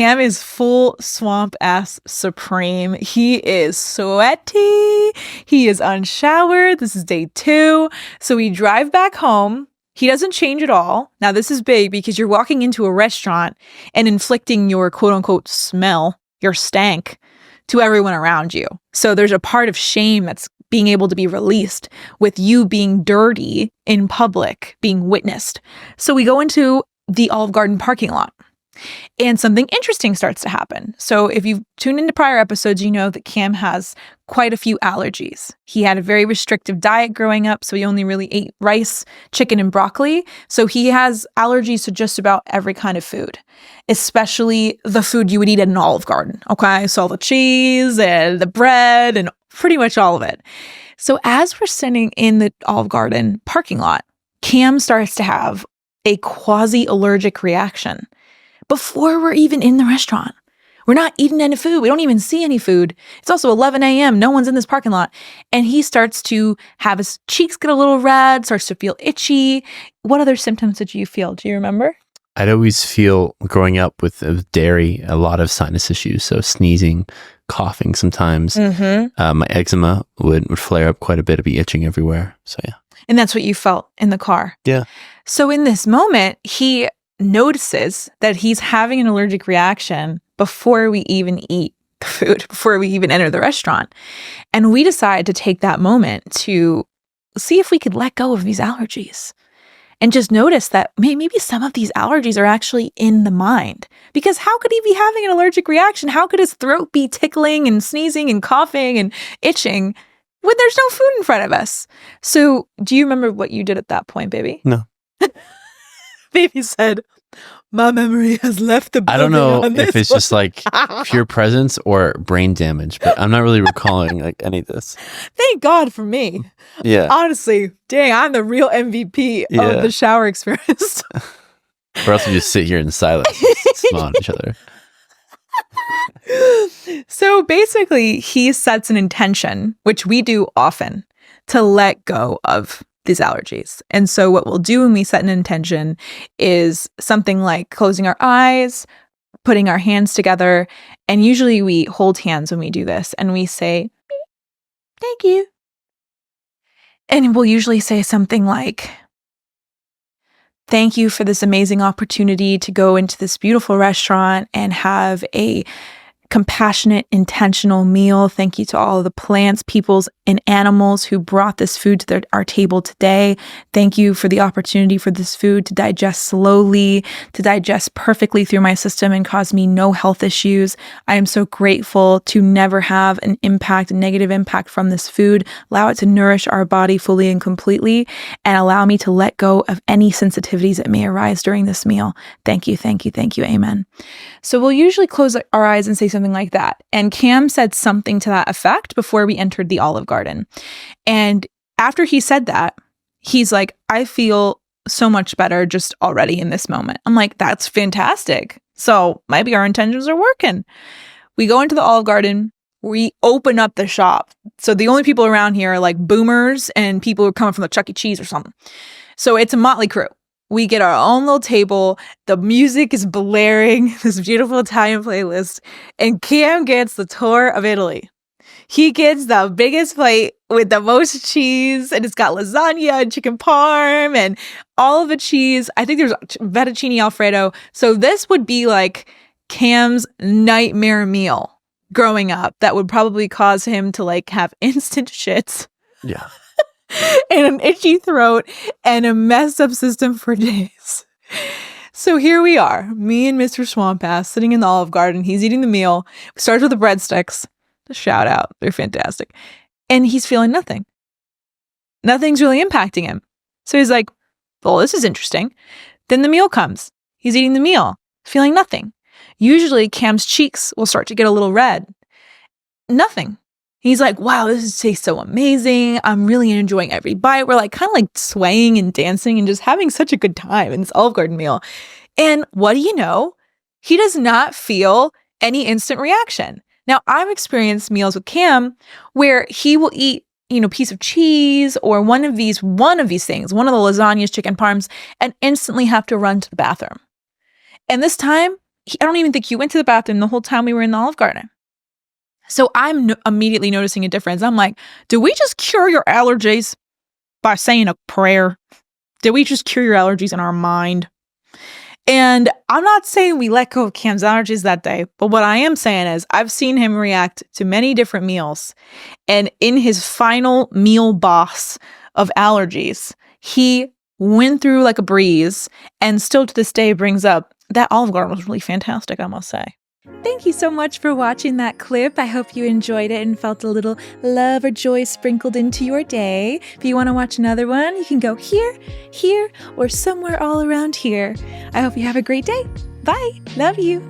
Cam is full swamp ass supreme. He is sweaty. He is unshowered. This is day 2. So we drive back home. He doesn't change at all. Now, this is big because you're walking into a restaurant and inflicting your quote unquote smell, your stank, to everyone around you. So there's a part of shame that's being able to be released with you being dirty in public, being witnessed. So we go into the Olive Garden parking lot. And something interesting starts to happen. So if you've tuned into prior episodes, you know that Cam has quite a few allergies. He had a very restrictive diet growing up, so he only really ate rice, chicken, and broccoli. So he has allergies to just about every kind of food, especially the food you would eat at an Olive Garden, okay? So all the cheese and the bread and pretty much all of it. So as we're sitting in the Olive Garden parking lot, Cam starts to have a quasi-allergic reaction. Before we're even in the restaurant. We're not eating any food. We don't even see any food. It's also 11 a.m. No one's in this parking lot. And he starts to have his cheeks get a little red, starts to feel itchy. What other symptoms did you feel? Do you remember? I'd always feel, growing up with dairy, a lot of sinus issues. So sneezing, coughing sometimes. My eczema would flare up quite a bit. It'd be itching everywhere. So yeah. And that's what you felt in the car. Yeah. So in this moment, he notices that he's having an allergic reaction before we even eat the food, before we even enter the restaurant. And we decide to take that moment to see if we could let go of these allergies and just notice that maybe some of these allergies are actually in the mind. Because how could he be having an allergic reaction? How could his throat be tickling and sneezing and coughing and itching when there's no food in front of us? So do you remember what you did at that point, baby? No. Baby said, my memory has left the building. I don't know on if this it's just like pure presence or brain damage, but I'm not really recalling like any of this. Thank God for me. Yeah. Honestly, dang, I'm the real MVP of the shower experience. Or else we just sit here in silence and smile at each other. So basically, he sets an intention, which we do often, to let go of these allergies. And so what we'll do when we set an intention is something like closing our eyes, putting our hands together, and usually we hold hands when we do this, and we say, thank you. And we'll usually say something like, thank you for this amazing opportunity to go into this beautiful restaurant and have a compassionate, intentional meal. Thank you to all of the plants, peoples, and animals who brought this food to our table today. Thank you for the opportunity for this food to digest slowly, to digest perfectly through my system and cause me no health issues. I am so grateful to never have a negative impact from this food. Allow it to nourish our body fully and completely, and allow me to let go of any sensitivities that may arise during this meal. Thank you, thank you, thank you. Amen. So we'll usually close our eyes and say something like that. And Cam said something to that effect before we entered the Olive Garden. And after he said that, he's like, I feel so much better just already in this moment. I'm like, that's fantastic. So maybe our intentions are working. We go into the Olive Garden. We open up the shop. So the only people around here are like boomers and people who are coming from the Chuck E. Cheese or something. So it's a motley crew. We get our own little table. The music is blaring, this beautiful Italian playlist. And Cam gets the tour of Italy. He gets the biggest plate with the most cheese, and it's got lasagna and chicken parm and all of the cheese. I think there's fettuccine alfredo. So this would be like Cam's nightmare meal growing up that would probably cause him to like have instant shits. Yeah. And an itchy throat and a messed up system for days. So here we are, me and Mr. Swampass sitting in the Olive Garden. He's eating the meal. Starts with the breadsticks. Shout out. They're fantastic. And he's feeling nothing. Nothing's really impacting him. So he's like, well, this is interesting. Then the meal comes. He's eating the meal, feeling nothing. Usually Cam's cheeks will start to get a little red. Nothing. He's like, wow, this tastes so amazing. I'm really enjoying every bite. We're like kind of like swaying and dancing and just having such a good time in this Olive Garden meal. And what do you know? He does not feel any instant reaction. Now, I've experienced meals with Cam where he will eat, piece of cheese or one of these things, one of the lasagnas, chicken parms, and instantly have to run to the bathroom. And this time, I don't even think he went to the bathroom the whole time we were in the Olive Garden. So I'm immediately noticing a difference. I'm like, did we just cure your allergies by saying a prayer? Did we just cure your allergies in our mind? And I'm not saying we let go of Cam's allergies that day, but what I am saying is I've seen him react to many different meals. And in his final meal boss of allergies, he went through like a breeze and still to this day brings up that Olive Garden was really fantastic, I must say. Thank you so much for watching that clip. I hope you enjoyed it and felt a little love or joy sprinkled into your day. If you want to watch another one, you can go here, here, or somewhere all around here. I hope you have a great day. Bye. Love you.